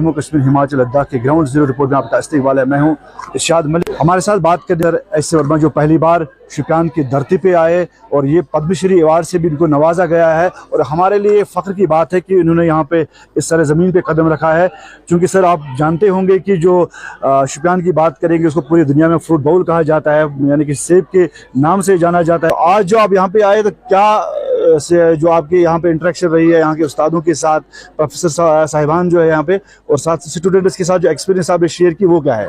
जम्मू कश्मीर हिमाचल लद्दाख के ground zero report में आपका इस्तेकबाल है। मैं हूं इरशाद मलिक। हमारे साथ बात करने एस वर्मा जो पहली बार शुपियान की धरती पे आए और ये पद्मश्री अवार्ड से भी इनको नवाजा गया है और हमारे लिए फ़ख्र की बात है कि इन्होंने यहाँ पे इस सारे ज़मीन पे कदम रखा है। क्योंकि सर आप जानते होंगे कि जो शुपियान की बात करेंगे उसको पूरी दुनिया में फ्रूट बाउल कहा जाता है, यानी कि सेब के नाम से जाना जाता है। आज जो आप यहाँ पे आए तो क्या से जो आपके यहाँ पे इंटरेक्शन रही है यहाँ के उस्तादों के साथ, प्रोफेसर साहिबान जो है यहाँ पे, और साथ स्टूडेंट्स के साथ जो एक्सपीरियंस आपने शेयर की वो क्या है?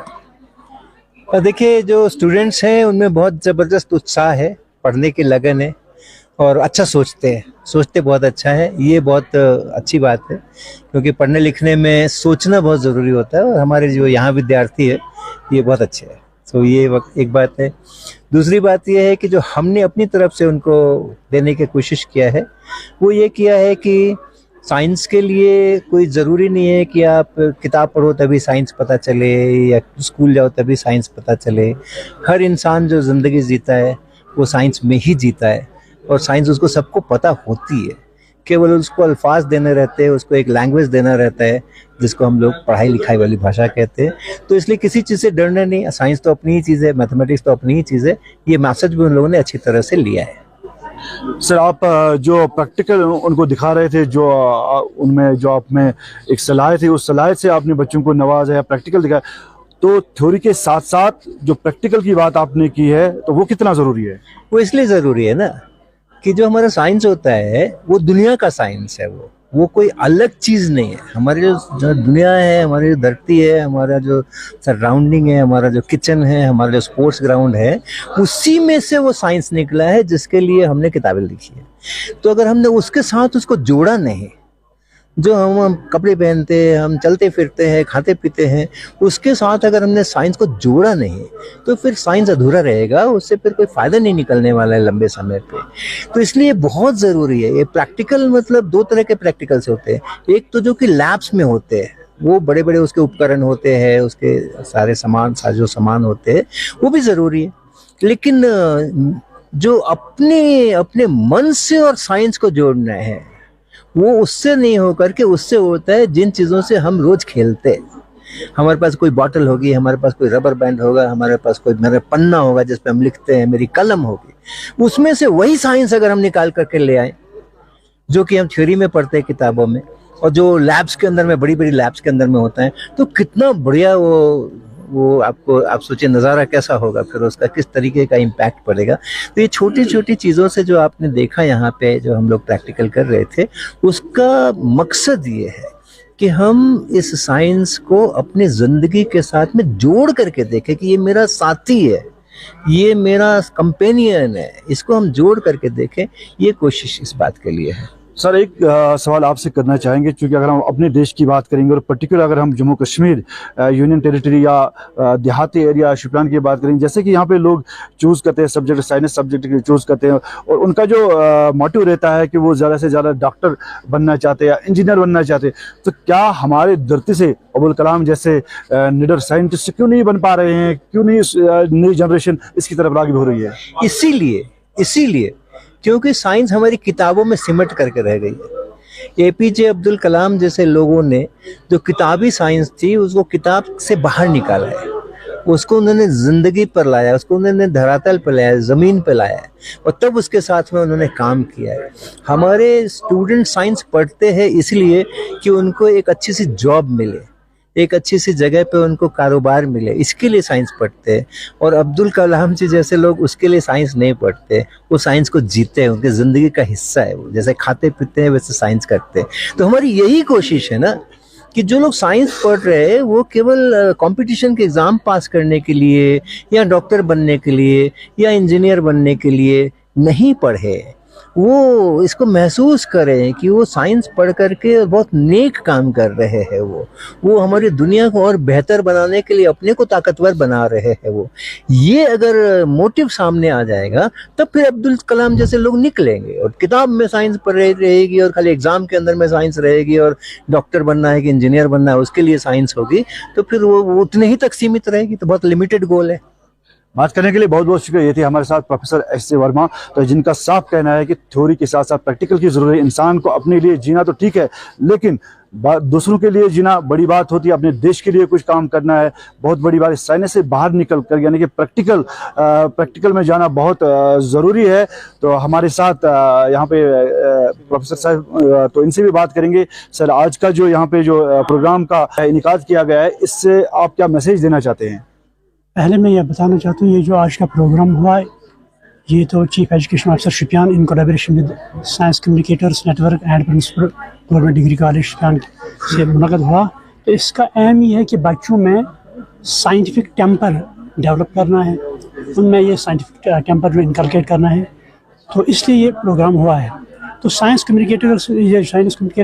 देखिए, जो स्टूडेंट्स हैं उनमें बहुत ज़बरदस्त उत्साह है, पढ़ने की लगन है और अच्छा सोचते बहुत अच्छा है। ये बहुत अच्छी बात है क्योंकि पढ़ने लिखने में सोचना बहुत ज़रूरी होता है और हमारे जो यहाँ विद्यार्थी है ये बहुत अच्छे हैं। तो ये एक बात है। दूसरी बात ये है कि जो हमने अपनी तरफ से उनको देने की कोशिश किया है वो ये किया है कि साइंस के लिए कोई ज़रूरी नहीं है कि आप किताब पढ़ो तभी साइंस पता चले या स्कूल जाओ तभी साइंस पता चले। हर इंसान जो ज़िंदगी जीता है वो साइंस में ही जीता है और साइंस उसको सबको पता होती है, केवल उसको अल्फाज देने रहते हैं, उसको एक लैंग्वेज देना रहता है जिसको हम लोग पढ़ाई लिखाई वाली भाषा कहते हैं। तो इसलिए किसी चीज़ से डरना नहीं। साइंस तो अपनी ही चीज़ है, मैथमेटिक्स तो अपनी ही चीज़ है। ये मैसेज भी उन लोगों ने अच्छी तरह से लिया है। सर आप जो प्रैक्टिकल उनको दिखा रहे थे, जो उनमें जो आप में एक सलाहियत थी, उस सलाहियत से आपने बच्चों को नवाजा या प्रैक्टिकल दिखाया, तो थ्योरी के साथ साथ जो प्रैक्टिकल की बात आपने की है तो वो कितना ज़रूरी है? वो इसलिए ज़रूरी है ना कि जो हमारा साइंस होता है वो दुनिया का साइंस है, वो कोई अलग चीज़ नहीं है। हमारी जो दुनिया है, हमारी जो धरती है, हमारा जो सराउंडिंग है, हमारा जो किचन है, हमारा जो स्पोर्ट्स ग्राउंड है, उसी में से वो साइंस निकला है जिसके लिए हमने किताबें लिखी है। तो अगर हमने उसके साथ उसको जोड़ा नहीं, जो हम कपड़े पहनते हैं, हम चलते फिरते हैं, खाते पीते हैं, उसके साथ अगर हमने साइंस को जोड़ा नहीं तो फिर साइंस अधूरा रहेगा, उससे फिर कोई फ़ायदा नहीं निकलने वाला है लंबे समय पे। तो इसलिए बहुत ज़रूरी है ये प्रैक्टिकल। मतलब दो तरह के प्रैक्टिकल्स होते हैं। एक तो जो कि लैब्स में होते हैं, वो बड़े बड़े उसके उपकरण होते हैं, उसके सारे साजो सामान होते हैं, वो भी ज़रूरी है। लेकिन जो अपने मन से और साइंस को जोड़ना है वो उससे नहीं होकर के उससे होता है जिन चीज़ों से हम रोज़ खेलते हैं। हमारे पास कोई बॉटल होगी, हमारे पास कोई रबर बैंड होगा, हमारे पास कोई मेरा पन्ना होगा जिस पे हम लिखते हैं, मेरी कलम होगी, उसमें से वही साइंस अगर हम निकाल करके ले आए जो कि हम थ्योरी में पढ़ते हैं किताबों में और जो लैब्स के अंदर में, बड़ी बड़ी लैब्स के अंदर में होता है, तो कितना बढ़िया वो आप सोचिए नज़ारा कैसा होगा, फिर उसका किस तरीके का इम्पैक्ट पड़ेगा। तो ये छोटी छोटी चीज़ों से जो आपने देखा यहाँ पे जो हम लोग प्रैक्टिकल कर रहे थे, उसका मकसद ये है कि हम इस साइंस को अपनी ज़िंदगी के साथ में जोड़ करके देखें कि ये मेरा साथी है, ये मेरा कंपेनियन है, इसको हम जोड़ करके देखें। ये कोशिश इस बात के लिए है। सर एक सवाल आपसे करना चाहेंगे, क्योंकि अगर हम अपने देश की बात करेंगे और पर्टिकुलर अगर हम जम्मू कश्मीर यूनियन टेरिटरी या देहाती एरिया शुपियान की बात करेंगे, जैसे कि यहाँ पे लोग चूज़ करते हैं सब्जेक्ट, साइंस सब्जेक्ट चूज़ करते हैं और उनका जो मोटिव रहता है कि वो ज़्यादा से ज़्यादा डॉक्टर बनना चाहते हैं या इंजीनियर बनना चाहते हैं, तो क्या हमारे धरती से अबुल कलाम जैसे निडर साइंटिस्ट क्यों नहीं बन पा रहे हैं? क्यों नहीं नई जनरेशन इसकी तरफ राग़िब हो रही है? इसीलिए क्योंकि साइंस हमारी किताबों में सिमट करके रह गई है। एपीजे अब्दुल कलाम जैसे लोगों ने जो किताबी साइंस थी उसको किताब से बाहर निकाला है, उसको उन्होंने ज़िंदगी पर लाया, उसको उन्होंने धरातल पर लाया, ज़मीन पर लाया और तब उसके साथ में उन्होंने काम किया है। हमारे स्टूडेंट साइंस पढ़ते हैं इसलिए कि उनको एक अच्छी सी जॉब मिले, एक अच्छी सी जगह पे उनको कारोबार मिले, इसके लिए साइंस पढ़ते हैं। और अब्दुल कलाम जी जैसे लोग उसके लिए साइंस नहीं पढ़ते, वो साइंस को जीते हैं, उनकी ज़िंदगी का हिस्सा है। वो जैसे खाते पीते हैं वैसे साइंस करते हैं। तो हमारी यही कोशिश है ना कि जो लोग साइंस पढ़ रहे हैं वो केवल कंपटीशन के एग्ज़ाम पास करने के लिए या डॉक्टर बनने के लिए या इंजीनियर बनने के लिए नहीं पढ़े, वो इसको महसूस करें कि वो साइंस पढ़ करके बहुत नेक काम कर रहे हैं। वो हमारी दुनिया को और बेहतर बनाने के लिए अपने को ताकतवर बना रहे हैं। वो ये अगर मोटिव सामने आ जाएगा तब फिर अब्दुल कलाम जैसे लोग निकलेंगे और किताब में साइंस पढ़ रहेगी और खाली एग्जाम के अंदर में साइंस रहेगी और डॉक्टर बनना है कि इंजीनियर बनना है उसके लिए साइंस होगी, तो फिर वो उतने ही तक सीमित रहेगी। तो बहुत लिमिटेड गोल है। बात करने के लिए बहुत बहुत शुक्रिया। ये थे हमारे साथ प्रोफेसर एस वर्मा, तो जिनका साफ कहना है कि थ्योरी के साथ साथ प्रैक्टिकल की जरूरत है। इंसान को अपने लिए जीना तो ठीक है, लेकिन दूसरों के लिए जीना बड़ी बात होती है, अपने देश के लिए कुछ काम करना है बहुत बड़ी बात है। साइंस से बाहर निकल कर यानी कि प्रैक्टिकल में जाना बहुत ज़रूरी है। तो हमारे साथ यहाँ पे प्रोफेसर साहब, तो इनसे भी बात करेंगे। सर, आज का जो यहाँ पे जो प्रोग्राम का इनेकाद किया गया है, इससे आप क्या मैसेज देना चाहते हैं? पहले मैं ये बताना चाहता हूँ, ये जो आज का प्रोग्राम हुआ है, ये तो chief education officer Shopian in collaboration with science communicators network and principal government degree college Shopian से मुनक़द हुआ। तो इसका एम ये है कि बच्चों में साइंटिफिक टेम्पर डेवलप करना है, उनमें ये साइंटिफिक टेम्पर जो इनकलकेट करना है, तो इसलिए ये प्रोग्राम हुआ है। तो साइंस कम्युनिकेटर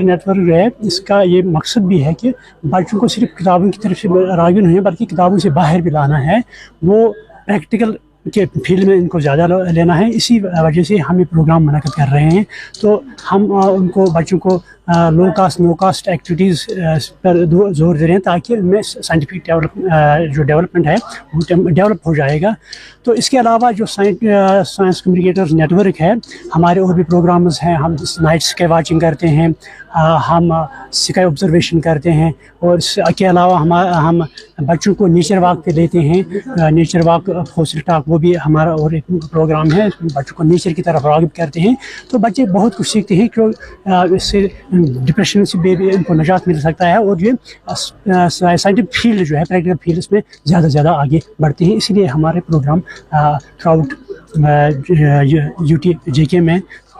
नेटवर्क जो है, इसका ये मकसद भी है कि बच्चों को सिर्फ किताबों की तरफ से राग़िब नहीं है, बल्कि किताबों से बाहर भी लाना है, वो प्रैक्टिकल के फील्ड में इनको ज़्यादा लेना है। इसी वजह से हम ये प्रोग्राम मुनक़द कर रहे हैं। तो हम उनको बच्चों को लो कास्ट नो कास्ट एक्टिविटीज़ पर जोर दे रहे हैं, ताकि उनमें साइंटिफिक जो डेवलपमेंट है वो डेवलप हो जाएगा। तो इसके अलावा जो साइंस कम्युनिकेटर्स नेटवर्क है, हमारे और भी प्रोग्राम्स हैं। हम नाइट स्काई वाचिंग करते हैं, हम स्काई ऑब्जर्वेशन करते हैं, और इसके अलावा हम बच्चों को नेचर वॉक पे लेते हैं। नेचर वॉक हॉस्टल टॉक, वो भी हमारा और एक प्रोग्राम है, बच्चों को नेचर की तरफ राग़िब करते हैं। तो बच्चे बहुत कुछ सीखते हैं, क्योंकि इससे डिप्रेशन से भी इनको निजात मिल सकता है, और ये साइंटिफिक फील्ड जो है, प्रैक्टिकल फील्ड, इसमें ज़्यादा से ज़्यादा आगे बढ़ते हैं। इसलिए हमारे प्रोग्राम थ्रू आउट JK में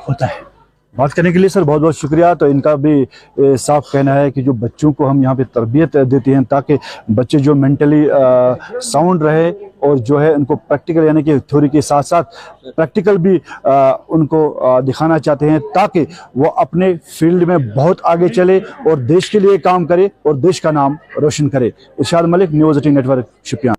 होता है। बात करने के लिए सर बहुत बहुत शुक्रिया। तो इनका भी साफ कहना है कि जो बच्चों को हम यहाँ पे तरबियत देते हैं, ताकि बच्चे जो मेंटली साउंड रहे, और जो है उनको प्रैक्टिकल यानी कि थ्योरी के साथ साथ प्रैक्टिकल भी उनको दिखाना चाहते हैं, ताकि वो अपने फील्ड में बहुत आगे चले और देश के लिए काम करे और देश का नाम रोशन करे। इरशाद मलिक, न्यूज़ 18 नेटवर्क, शुपियान।